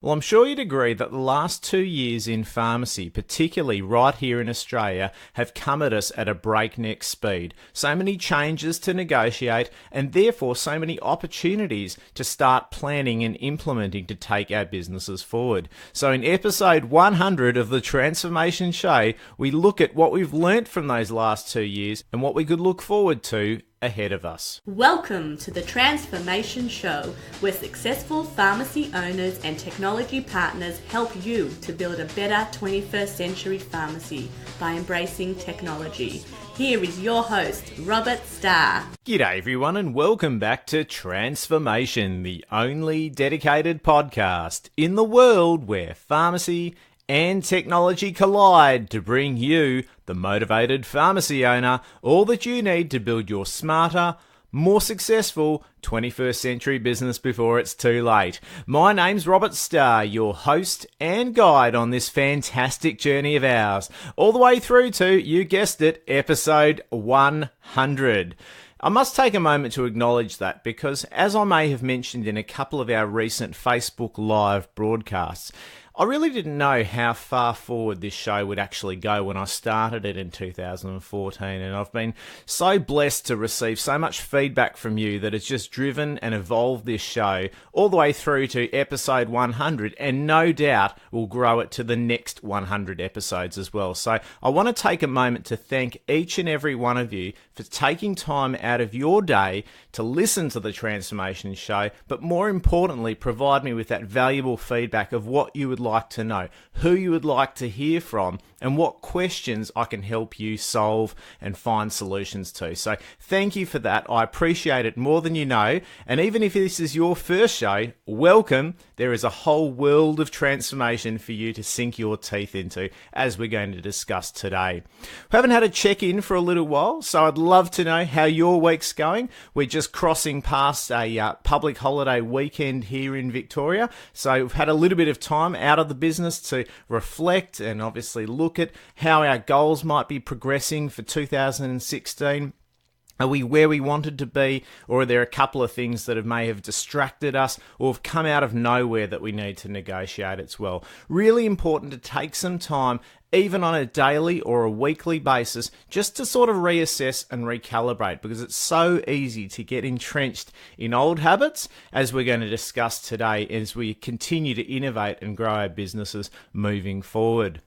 Well, I'm sure you'd agree that the last 2 years in pharmacy, particularly right here in Australia, have come at us at a breakneck speed. So many changes to negotiate and therefore so many opportunities to start planning and implementing to take our businesses forward. So in episode 100 of the Transpharmation Show, we look at what we've learnt from those last 2 years and what we could look forward to ahead of us. Welcome to the Transpharmation Show, where successful pharmacy owners and technology partners help you to build a better 21st century pharmacy by embracing technology. Here is your host, Robert Sztar. G'day everyone and welcome back to Transpharmation, the only dedicated podcast in the world where pharmacy and technology collide to bring you, the motivated pharmacy owner, all that you need to build your smarter, more successful 21st century business before it's too late. My name's Robert Sztar, your host and guide on this fantastic journey of ours, all the way through to, you guessed it, episode 100. I must take a moment to acknowledge that because, as I may have mentioned in a couple of our recent Facebook Live broadcasts, I really didn't know how far forward this show would actually go when I started it in 2014, and I've been so blessed to receive so much feedback from you that it's just driven and evolved this show all the way through to episode 100, and no doubt will grow it to the next 100 episodes as well. So I want to take a moment to thank each and every one of you for taking time out of your day to listen to the Transpharmation Show, but more importantly, provide me with that valuable feedback of what you would like to know, who you would like to hear from, and what questions I can help you solve and find solutions to. So thank you for that. I appreciate it more than you know. And even if this is your first show, welcome. There is a whole world of transformation for you to sink your teeth into, as we're going to discuss today. We haven't had a check-in for a little while, so I'd love to know how your week's going. We're just crossing past a public holiday weekend here in Victoria, so we've had a little bit of time out of the business to reflect and obviously look at how our goals might be progressing for 2016. Are we where we wanted to be, or are there a couple of things that may have distracted us or have come out of nowhere that we need to negotiate as well? Really important to take some time, even on a daily or a weekly basis, just to sort of reassess and recalibrate, because it's so easy to get entrenched in old habits, as we're going to discuss today as we continue to innovate and grow our businesses moving forward.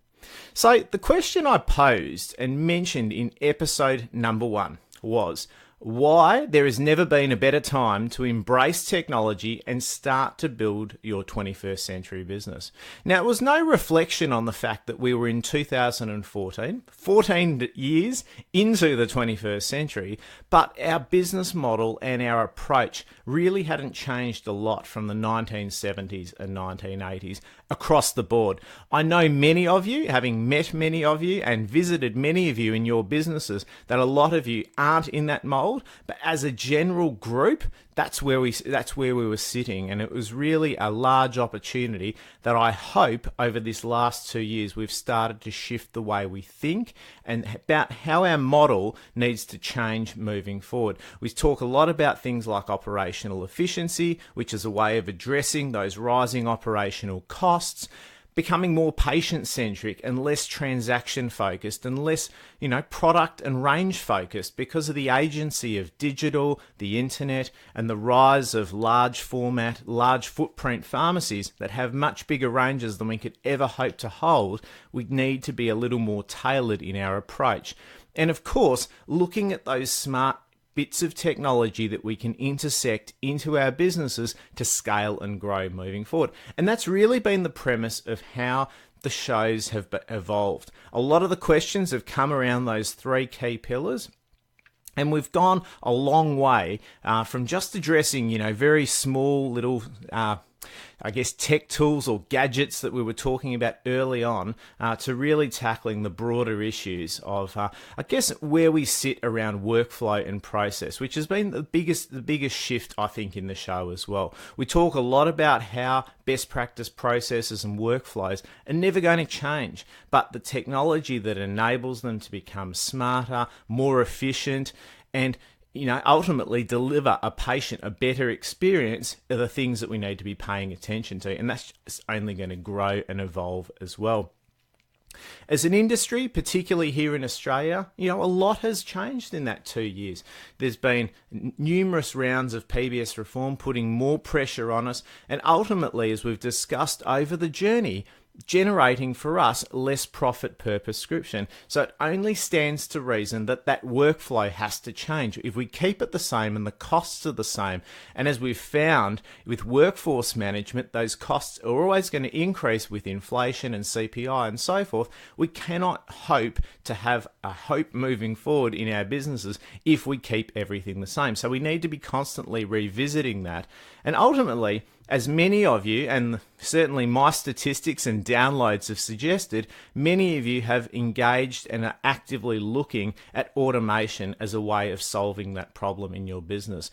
So the question I posed and mentioned in episode number 1 was why there has never been a better time to embrace technology and start to build your 21st century business. Now, it was no reflection on the fact that we were in 2014, 14 years into the 21st century, but our business model and our approach really hadn't changed a lot from the 1970s and 1980s across the board. I know many of you, having met many of you and visited many of you in your businesses, that a lot of you aren't in that mold. But as a general group, that's where we were sitting, and it was really a large opportunity that I hope over this last 2 years we've started to shift the way we think and about how our model needs to change moving forward. We talk a lot about things like operational efficiency, which is a way of addressing those rising operational costs, becoming more patient-centric and less transaction-focused and less, product and range-focused because of the agency of digital, the internet, and the rise of large format, large footprint pharmacies that have much bigger ranges than we could ever hope to hold. We need to be a little more tailored in our approach. And of course, looking at those smart bits of technology that we can intersect into our businesses to scale and grow moving forward. And that's really been the premise of how the shows have evolved. A lot of the questions have come around those 3 key pillars. And we've gone a long way from just addressing, very small little tech tools or gadgets that we were talking about early on to really tackling the broader issues of, where we sit around workflow and process, which has been the biggest shift, I think, in the show as well. We talk a lot about how best practice processes and workflows are never going to change, but the technology that enables them to become smarter, more efficient, and ultimately deliver a patient a better experience are the things that we need to be paying attention to. And that's just only going to grow and evolve as well. As an industry, particularly here in Australia, a lot has changed in that 2 years. There's been numerous rounds of PBS reform putting more pressure on us, and ultimately, as we've discussed over the journey, generating for us less profit per prescription. So it only stands to reason that workflow has to change. If we keep it the same and the costs are the same, and as we've found with workforce management, those costs are always going to increase with inflation and CPI and so forth, we cannot hope to have a hope moving forward in our businesses if we keep everything the same. So we need to be constantly revisiting that. And ultimately, as many of you, and certainly my statistics and downloads have suggested, many of you have engaged and are actively looking at automation as a way of solving that problem in your business.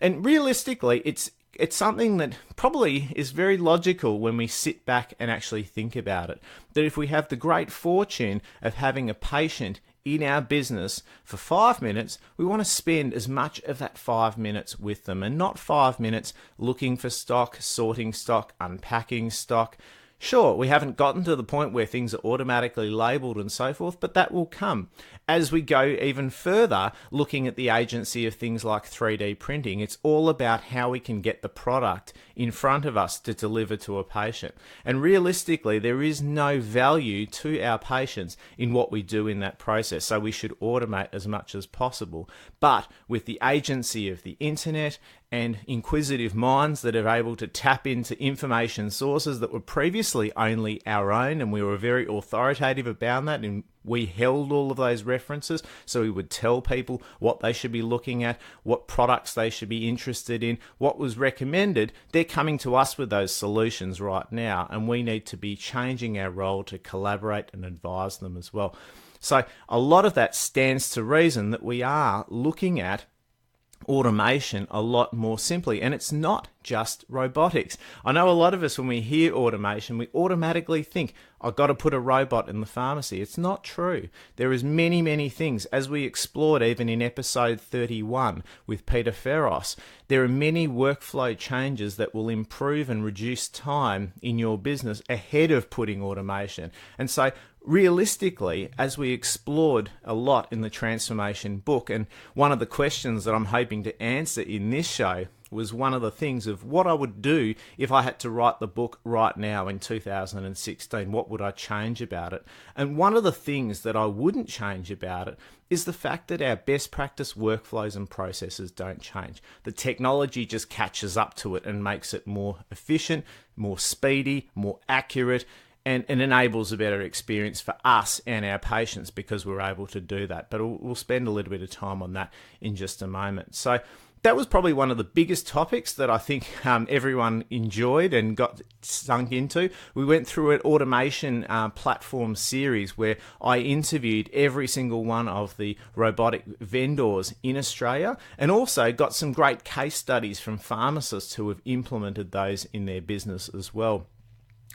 And realistically, it's something that probably is very logical when we sit back and actually think about it. That if we have the great fortune of having a patient in our business for 5 minutes, we want to spend as much of that 5 minutes with them and not 5 minutes looking for stock, sorting stock, unpacking stock. Sure, we haven't gotten to the point where things are automatically labelled and so forth, but that will come. As we go even further, looking at the agency of things like 3D printing, it's all about how we can get the product in front of us to deliver to a patient. And realistically, there is no value to our patients in what we do in that process, so we should automate as much as possible. But with the agency of the internet and inquisitive minds that are able to tap into information sources that were previously only our own, and we were very authoritative about that, and we held all of those references, so we would tell people what they should be looking at, what products they should be interested in, what was recommended. They're coming to us with those solutions right now, and we need to be changing our role to collaborate and advise them as well. So a lot of that stands to reason that we are looking at automation a lot more simply, and it's not just robotics. I know a lot of us, when we hear automation, we automatically think, I've got to put a robot in the pharmacy. It's not true. There is many things, as we explored even in episode 31 with Peter Ferros. There are many workflow changes that will improve and reduce time in your business ahead of putting automation. And so realistically, as we explored a lot in the Transformation book, and one of the questions that I'm hoping to answer in this show was one of the things of what I would do if I had to write the book right now in 2016. What would I change about it? And one of the things that I wouldn't change about it is the fact that our best practice workflows and processes don't change. The technology just catches up to it and makes it more efficient, more speedy, more accurate, and enables a better experience for us and our patients because we're able to do that. But we'll spend a little bit of time on that in just a moment. So that was probably one of the biggest topics that I think everyone enjoyed and got sunk into. We went through an automation platform series where I interviewed every single one of the robotic vendors in Australia, and also got some great case studies from pharmacists who have implemented those in their business as well.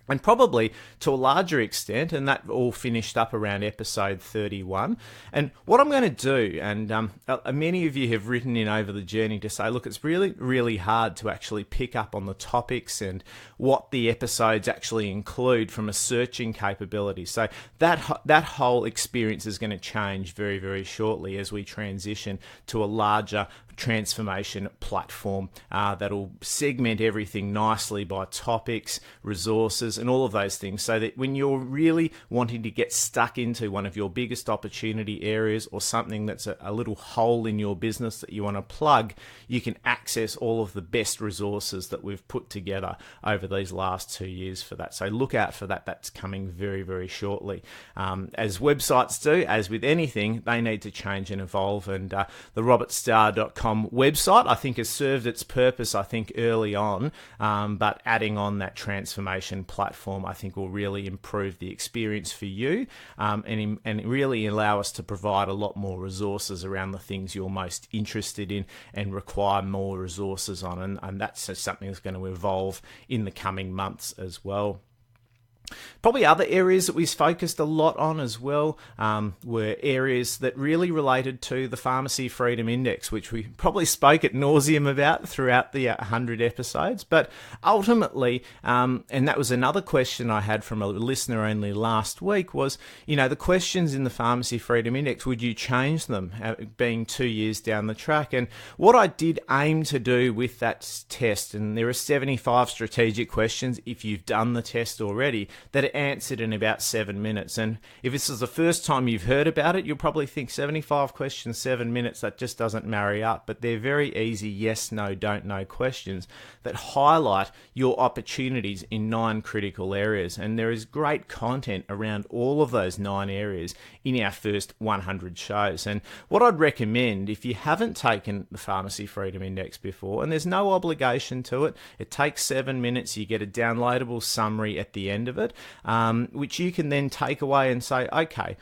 And probably to a larger extent, and that all finished up around episode 31. And what I'm going to do, and many of you have written in over the journey to say, look, it's really hard to actually pick up on the topics and what the episodes actually include from a searching capability. So that whole experience is going to change very shortly as we transition to a larger transformation platform that'll segment everything nicely by topics, resources, and all of those things, so that when you're really wanting to get stuck into one of your biggest opportunity areas or something that's a little hole in your business that you want to plug, you can access all of the best resources that we've put together over these last 2 years for that. So look out for that. That's coming very shortly. As websites do, as with anything, they need to change and evolve, and the robertsztar.com website, I think, has served its purpose, I think, early on, but adding on that transformation platform, I think, will really improve the experience for you, and really allow us to provide a lot more resources around the things you're most interested in and require more resources on, and that's something that's going to evolve in the coming months as well. Probably other areas that we focused a lot on as well were areas that really related to the Pharmacy Freedom Index, which we probably spoke at nauseum about throughout the 100 episodes. But ultimately, and that was another question I had from a listener only last week, was, the questions in the Pharmacy Freedom Index, would you change them being 2 years down the track? And what I did aim to do with that test, and there are 75 strategic questions if you've done the test already, that are answered in about 7 minutes. And if this is the first time you've heard about it, you'll probably think 75 questions, 7 minutes, that just doesn't marry up. But they're very easy yes, no, don't know questions that highlight your opportunities in 9 critical areas. And there is great content around all of those 9 areas in our first 100 shows. And what I'd recommend, if you haven't taken the Pharmacy Freedom Index before, and there's no obligation to it, it takes 7 minutes, you get a downloadable summary at the end of it, which you can then take away and say, okay,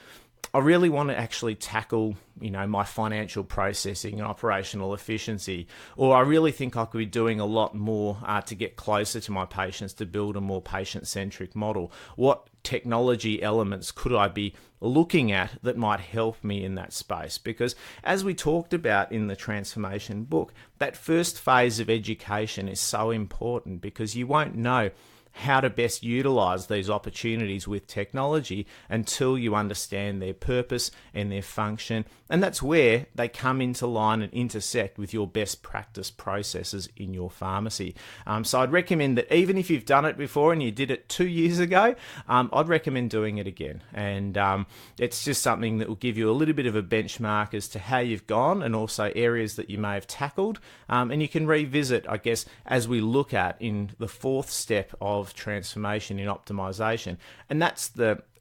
I really want to actually tackle, my financial processing and operational efficiency, or I really think I could be doing a lot more to get closer to my patients, to build a more patient-centric model. What technology elements could I be looking at that might help me in that space? Because as we talked about in the Transformation book, that first phase of education is so important, because you won't know how to best utilize these opportunities with technology until you understand their purpose and their function. And that's where they come into line and intersect with your best practice processes in your pharmacy. So I'd recommend that even if you've done it before and you did it 2 years ago, I'd recommend doing it again. And it's just something that will give you a little bit of a benchmark as to how you've gone, and also areas that you may have tackled. And you can revisit, I guess, as we look at in the 4th step of transformation in optimization. And that's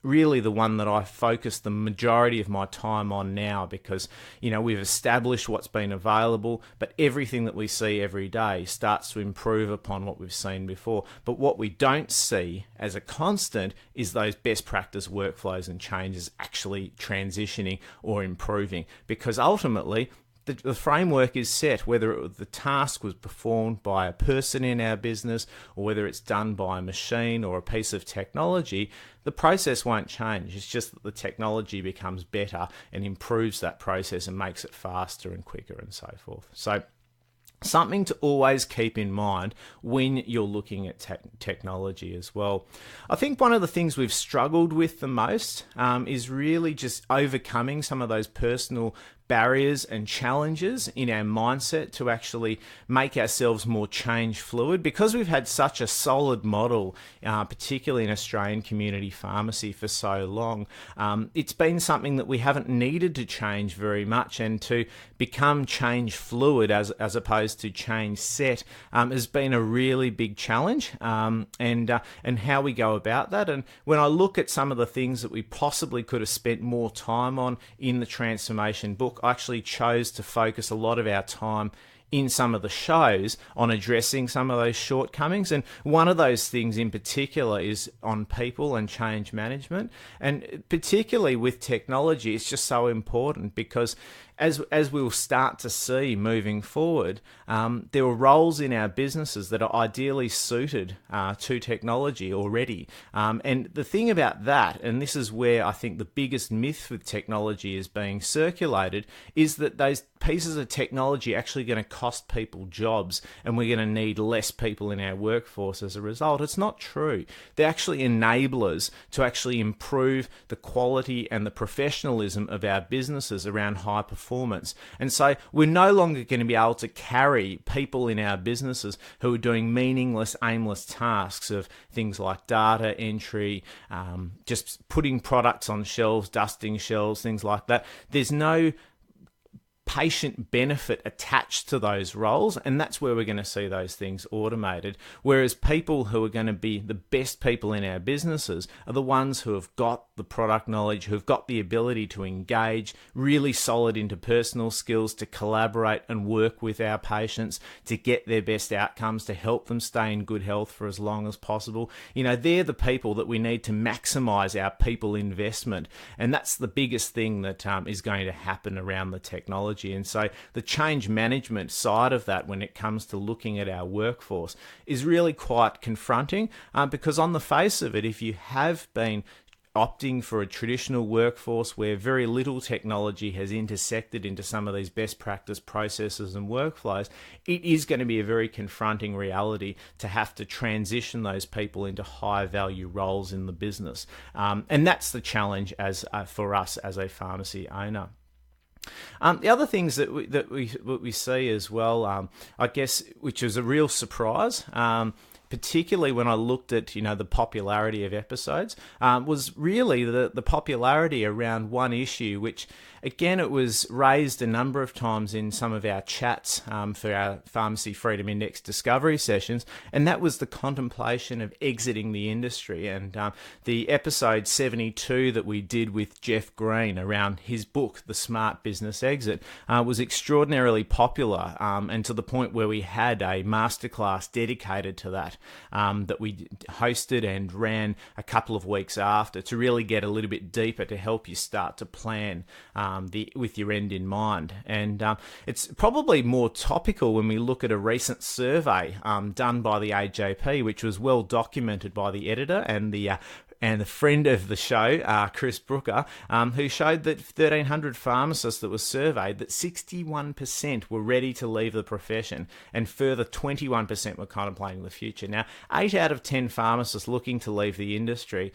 really the one that I focus the majority of my time on now, because we've established what's been available, but everything that we see every day starts to improve upon what we've seen before. But what we don't see as a constant is those best practice workflows and changes actually transitioning or improving, because ultimately the framework is set, whether the task was performed by a person in our business or whether it's done by a machine or a piece of technology, the process won't change. It's just that the technology becomes better and improves that process and makes it faster and quicker and so forth. So something to always keep in mind when you're looking at technology as well. I think one of the things we've struggled with the most is really just overcoming some of those personal barriers and challenges in our mindset to actually make ourselves more change fluid, because we've had such a solid model, particularly in Australian community pharmacy for so long. It's been something that we haven't needed to change very much, and to become change fluid as opposed to change set has been a really big challenge, and how we go about that. And when I look at some of the things that we possibly could have spent more time on in the Transformation book, I actually chose to focus a lot of our time in some of the shows on addressing some of those shortcomings. And one of those things in particular is on people and change management. And particularly with technology, it's just so important, because as we'll start to see moving forward, there are roles in our businesses that are ideally suited to technology already. And the thing about that, and this is where I think the biggest myth with technology is being circulated, is that those pieces of technology are actually going to cost people jobs, and we're going to need less people in our workforce as a result. It's not true. They're actually enablers to actually improve the quality and the professionalism of our businesses around high performance. And so we're no longer going to be able to carry people in our businesses who are doing meaningless, aimless tasks of things like data entry, just putting products on shelves, dusting shelves, things like that. There's no patient benefit attached to those roles, and that's where we're going to see those things automated. Whereas people who are going to be the best people in our businesses are the ones who have got the product knowledge, who've got the ability to engage, really solid interpersonal skills, to collaborate and work with our patients to get their best outcomes, to help them stay in good health for as long as possible. They're the people that we need to maximize our people investment, and that's the biggest thing that is going to happen around the technology. technology. And so the change management side of that, when it comes to looking at our workforce, is really quite confronting, because on the face of it, if you have been opting for a traditional workforce where very little technology has intersected into some of these best practice processes and workflows, it is going to be a very confronting reality to have to transition those people into high value roles in the business. And that's the challenge for us as a pharmacy owner. The other things that we see as well, I guess, which is a real surprise, particularly when I looked at the popularity of episodes, was really the popularity around one issue, which again, it was raised a number of times in some of our chats for our Pharmacy Freedom Index discovery sessions, and that was the contemplation of exiting the industry. And the episode 72 that we did with Jeff Green around his book, The Smart Business Exit, was extraordinarily popular, and to the point where we had a masterclass dedicated to that, that we hosted and ran a couple of weeks after to really get a little bit deeper to help you start to plan with your end in mind. And it's probably more topical when we look at a recent survey done by the AJP, which was well documented by the editor and the friend of the show, Chris Brooker, who showed that 1,300 pharmacists that were surveyed, that 61% were ready to leave the profession, and further 21% were contemplating the future. Now, 8 out of 10 pharmacists looking to leave the industry.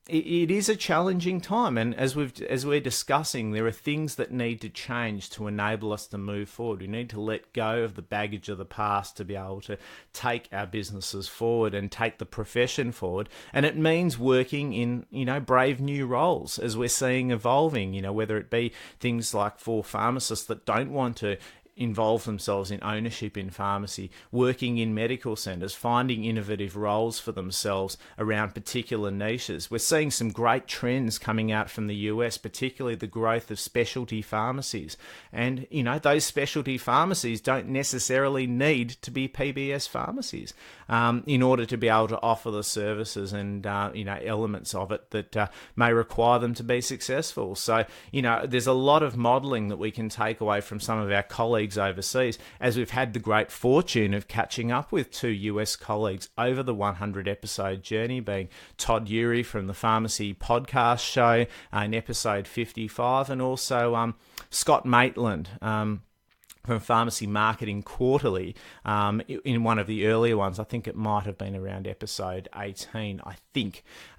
It is a challenging time, and as we're discussing, there are things that need to change to enable us to move forward. We need to let go of the baggage of the past to be able to take our businesses forward and take the profession forward. And it means working in brave new roles, as we're seeing evolving. Whether it be things like for pharmacists that don't want to involve themselves in ownership in pharmacy, working in medical centres, finding innovative roles for themselves around particular niches. We're seeing some great trends coming out from the US, particularly the growth of specialty pharmacies. And, those specialty pharmacies don't necessarily need to be PBS pharmacies in order to be able to offer the services and, elements of it that may require them to be successful. So, there's a lot of modelling that we can take away from some of our colleagues overseas, as we've had the great fortune of catching up with 2 US colleagues over the 100 episode journey, being Todd Urey from the Pharmacy Podcast Show in episode 55, and also Scott Maitland from Pharmacy Marketing Quarterly in one of the earlier ones. I think it might have been around episode 18,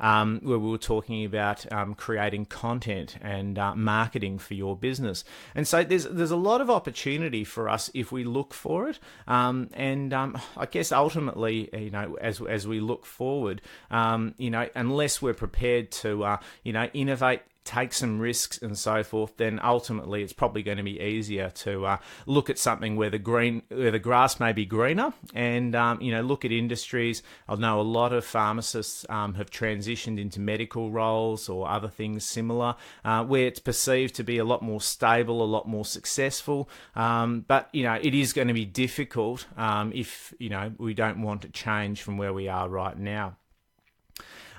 where we were talking about creating content and marketing for your business. And so there's a lot of opportunity for us if we look for it. I guess ultimately, as we look forward, unless we're prepared to, innovate, take some risks and so forth, then ultimately it's probably going to be easier to look at something where the grass may be greener, and look at industries. I know a lot of pharmacists have transitioned into medical roles or other things similar, where it's perceived to be a lot more stable, a lot more successful. But it is going to be difficult if we don't want to change from where we are right now.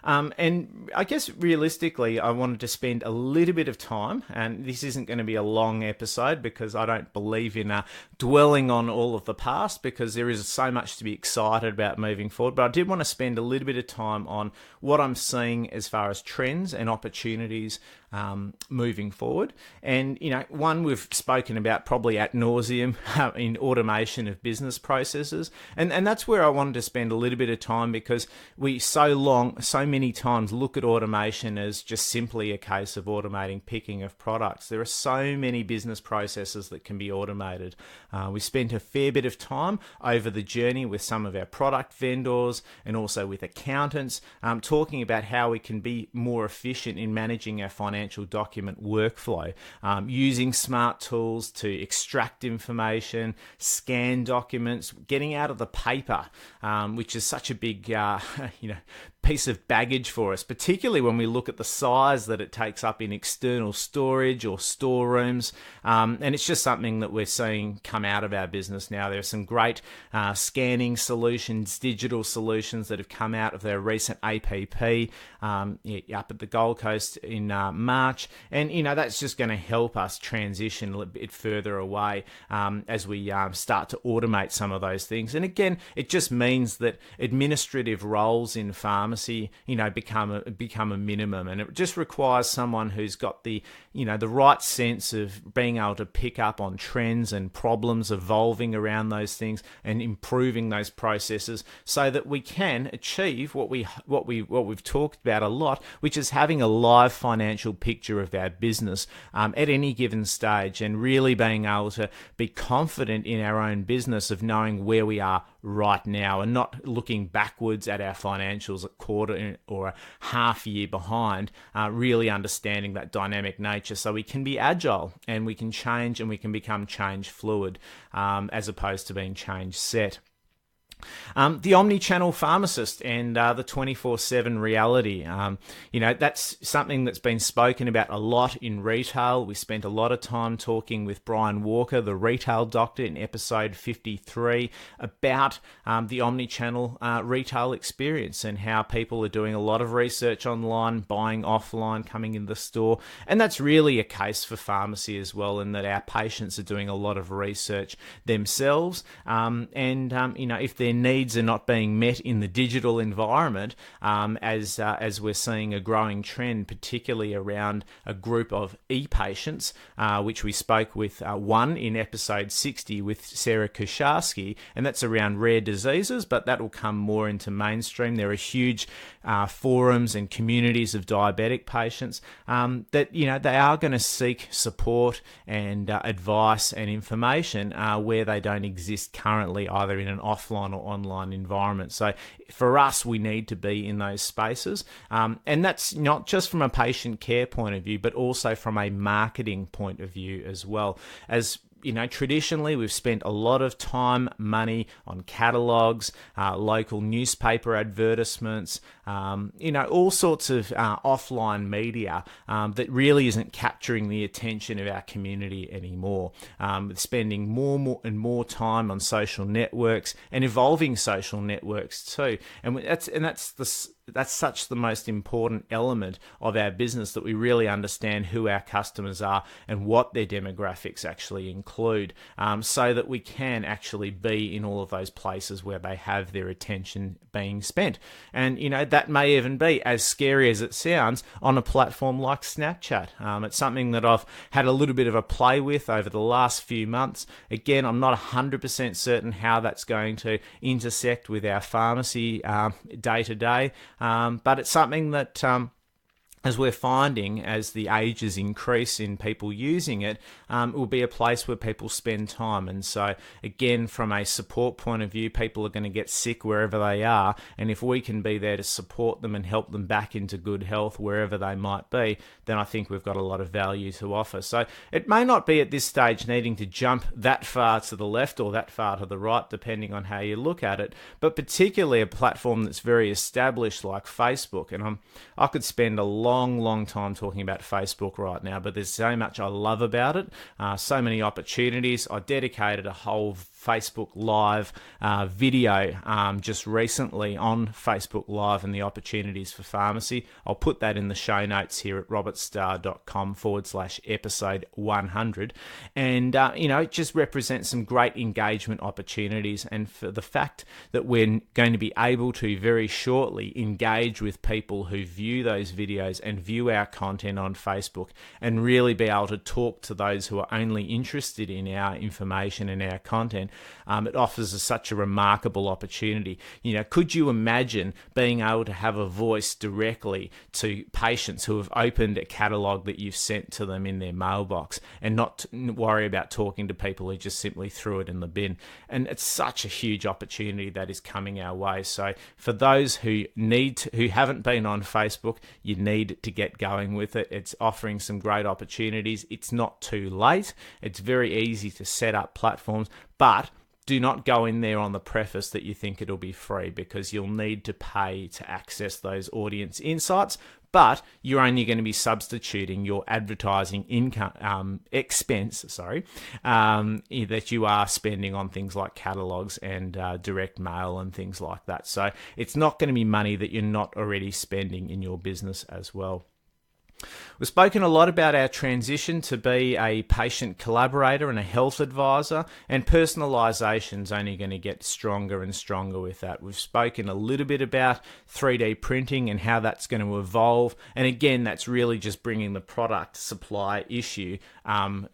And I guess realistically, I wanted to spend a little bit of time, and this isn't going to be a long episode because I don't believe in dwelling on all of the past, because there is so much to be excited about moving forward. But I did want to spend a little bit of time on what I'm seeing as far as trends and opportunities moving forward. And, one we've spoken about probably ad nauseum in automation of business processes. And that's where I wanted to spend a little bit of time, because we so many times look at automation as just simply a case of automating picking of products. There are so many business processes that can be automated. We spent a fair bit of time over the journey with some of our product vendors and also with accountants, talking about how we can be more efficient in managing our financial document workflow, using smart tools to extract information, scan documents, getting out of the paper, which is such a big, piece of baggage for us, particularly when we look at the size that it takes up in external storage or storerooms. And it's just something that we're seeing come out of our business now. There are some great scanning solutions, digital solutions that have come out of their recent APP up at the Gold Coast in March. And, that's just going to help us transition a little bit further away as we start to automate some of those things. And again, it just means that administrative roles in pharmacy, become a minimum, and it just requires someone who's got the right sense of being able to pick up on trends and problems evolving around those things and improving those processes, so that we can achieve what we've talked about a lot, which is having a live financial picture of our business at any given stage, and really being able to be confident in our own business of knowing where we are right now and not looking backwards at our financials a quarter or a half year behind, really understanding that dynamic nature so we can be agile and we can change and we can become change fluid as opposed to being change set. The omni-channel pharmacist and the 24/7 reality. That's something that's been spoken about a lot in retail. We spent a lot of time talking with Brian Walker, the retail doctor, in episode 53 about the omni-channel retail experience and how people are doing a lot of research online, buying offline, coming in the store. And that's really a case for pharmacy as well, in that our patients are doing a lot of research themselves. If their needs are not being met in the digital environment, as we're seeing a growing trend, particularly around a group of e-patients, which we spoke with one in episode 60 with Sarah Kusharski, and that's around rare diseases, but that will come more into mainstream. There are huge forums and communities of diabetic patients that they are going to seek support and advice and information where they don't exist currently, either in an offline or online environment. So for us, we need to be in those spaces. And that's not just from a patient care point of view, but also from a marketing point of view as well. As traditionally we've spent a lot of time, money on catalogs, local newspaper advertisements, all sorts of offline media that really isn't capturing the attention of our community anymore. Spending more time on social networks and evolving social networks too, and that's such the most important element of our business, that we really understand who our customers are and what their demographics actually include, so that we can actually be in all of those places where they have their attention being spent. And that may even be, as scary as it sounds, on a platform like Snapchat. It's something that I've had a little bit of a play with over the last few months. Again, I'm not 100% certain how that's going to intersect with our pharmacy day to day. But it's something that, as we're finding, as the ages increase in people using it, it will be a place where people spend time. And so, again, from a support point of view, people are going to get sick wherever they are. And if we can be there to support them and help them back into good health wherever they might be, then I think we've got a lot of value to offer. So it may not be at this stage needing to jump that far to the left or that far to the right, depending on how you look at it, but particularly a platform that's very established like Facebook. And I could spend a long time talking about Facebook right now, but there's so much I love about it, so many opportunities. I dedicated a whole Facebook Live video just recently on Facebook Live and the opportunities for pharmacy. I'll put that in the show notes here at robertstar.com/episode 100. And, it just represents some great engagement opportunities. And for the fact that we're going to be able to very shortly engage with people who view those videos and view our content on Facebook, and really be able to talk to those who are only interested in our information and our content, it offers us such a remarkable opportunity. Could you imagine being able to have a voice directly to patients who have opened a catalogue that you've sent to them in their mailbox, and not worry about talking to people who just simply threw it in the bin? And it's such a huge opportunity that is coming our way. So for those who haven't been on Facebook, you need to get going with it. It's offering some great opportunities. It's not too late. It's very easy to set up platforms, but do not go in there on the preface that you think it'll be free, because you'll need to pay to access those audience insights. But you're only going to be substituting your advertising expense, that you are spending on things like catalogs and direct mail and things like that. So it's not going to be money that you're not already spending in your business as well. We've spoken a lot about our transition to be a patient collaborator and a health advisor, and personalisation is only going to get stronger and stronger with that. We've spoken a little bit about 3D printing and how that's going to evolve, and again, that's really just bringing the product supply issue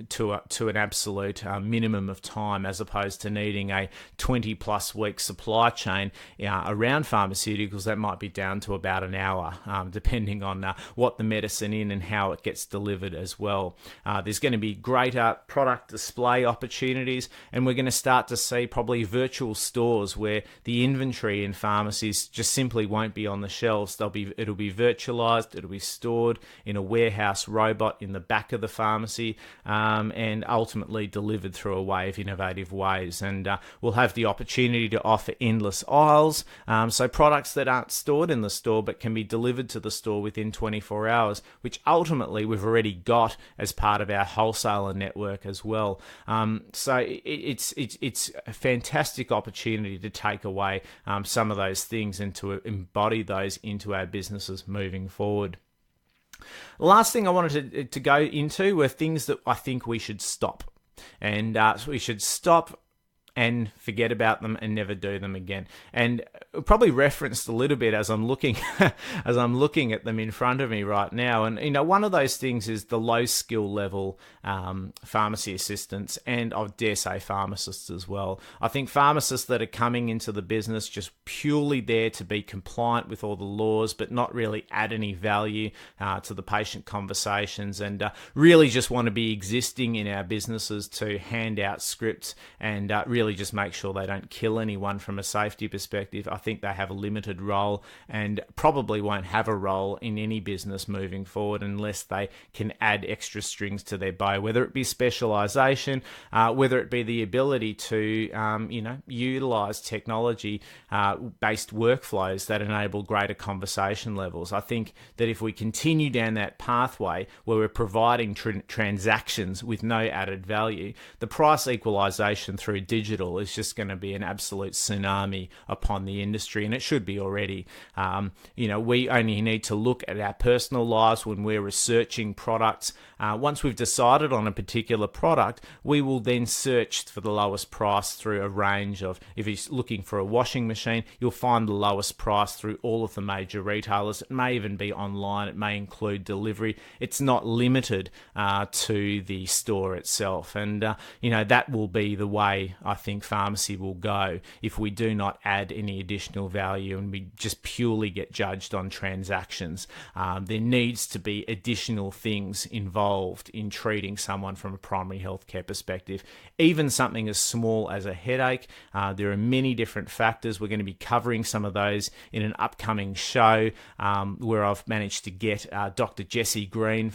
to an absolute minimum of time, as opposed to needing a 20+ week supply chain around pharmaceuticals. That might be down to about an hour, depending on what the medicine in and how it gets delivered as well. There's going to be greater product display opportunities, and we're going to start to see probably virtual stores where the inventory in pharmacies just simply won't be on the shelves. It'll be virtualized, it'll be stored in a warehouse robot in the back of the pharmacy, and ultimately delivered through a way of innovative ways. And we'll have the opportunity to offer endless aisles, so products that aren't stored in the store but can be delivered to the store within 24 hours, which ultimately we've already got as part of our wholesaler network as well. So it's a fantastic opportunity to take away some of those things and to embody those into our businesses moving forward. The last thing I wanted to go into were things that I think we should stop. And so we should stop and forget about them and never do them again. And probably referenced a little bit as I'm looking at them in front of me right now. And one of those things is the low skill level pharmacy assistants, and I dare say pharmacists as well. I think pharmacists that are coming into the business just purely there to be compliant with all the laws, but not really add any value to the patient conversations, and really just want to be existing in our businesses to hand out scripts and really just make sure they don't kill anyone from a safety perspective. I think they have a limited role and probably won't have a role in any business moving forward unless they can add extra strings to their bow, whether it be specialization, whether it be the ability to utilize technology based workflows that enable greater conversation levels. I think that if we continue down that pathway where we're providing transactions with no added value, the price equalization through digital is just going to be an absolute tsunami upon the industry, and it should be already. We only need to look at our personal lives when we're researching products. Once we've decided on a particular product, we will then search for the lowest price through a range of, if you're looking for a washing machine, you'll find the lowest price through all of the major retailers. It may even be online, it may include delivery. It's not limited to the store itself, and that will be the way I think pharmacy will go if we do not add any additional value and we just purely get judged on transactions. There needs to be additional things involved in treating someone from a primary healthcare perspective, even something as small as a headache. There are many different factors. We're going to be covering some of those in an upcoming show where I've managed to get Dr. Jesse Green,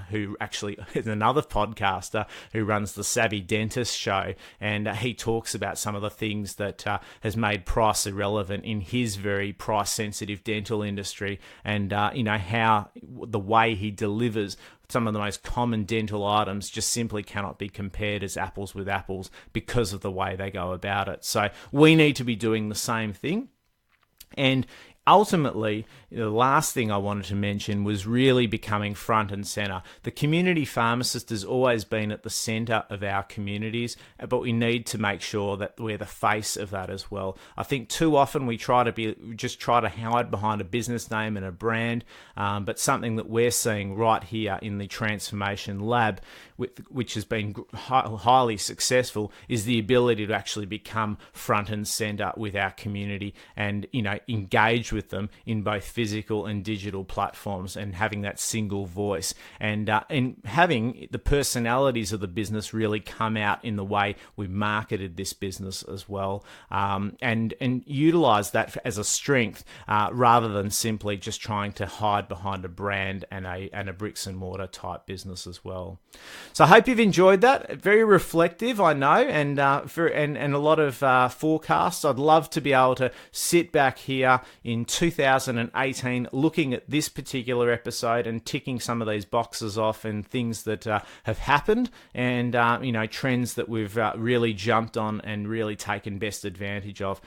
who actually is another podcaster who runs the Savvy Dentist show, and he talks about some of the things that has made price irrelevant in his very price-sensitive dental industry, and how the way he delivers some of the most common dental items just simply cannot be compared as apples with apples because of the way they go about it. So we need to be doing the same thing. And ultimately, the last thing I wanted to mention was really becoming front and center. The community pharmacist has always been at the center of our communities, but we need to make sure that we're the face of that as well. I think too often we try to hide behind a business name and a brand, but something that we're seeing right here in the Transpharmation Lab, which has been highly successful, is the ability to actually become front and center with our community and engage with them in both physical and digital platforms, and having that single voice, and having the personalities of the business really come out in the way we marketed this business as well, and utilize that as a strength rather than simply just trying to hide behind a brand and a bricks and mortar type business as well. So I hope you've enjoyed that. Very reflective, I know, and a lot of forecasts. I'd love to be able to sit back here in 2018 looking at this particular episode and ticking some of these boxes off, and things that have happened, and trends that we've really jumped on and really taken best advantage of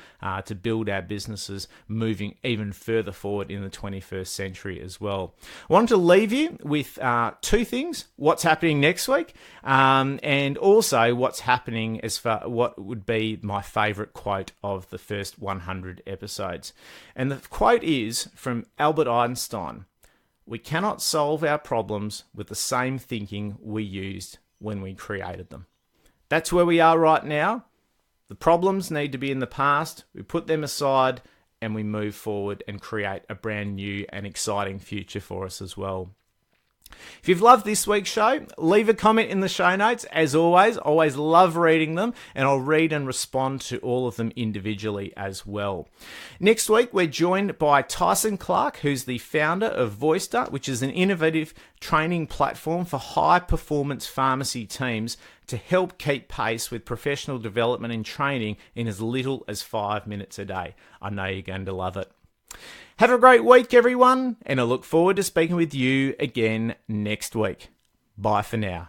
to build our businesses moving even further forward in the 21st century as well. I wanted to leave you with two things: what's happening next week, and also what's happening as far what would be my favorite quote of the first 100 episodes. And the quote is from Albert Einstein: "We cannot solve our problems with the same thinking we used when we created them." That's where we are right now. The problems need to be in the past. We put them aside and we move forward and create a brand new and exciting future for us as well. If you've loved this week's show, leave a comment in the show notes. As always love reading them, and I'll read and respond to all of them individually as well. Next week, we're joined by Tyson Clark, who's the founder of Voicester, which is an innovative training platform for high-performance pharmacy teams to help keep pace with professional development and training in as little as 5 minutes a day. I know you're going to love it. Have a great week, everyone, and I look forward to speaking with you again next week. Bye for now.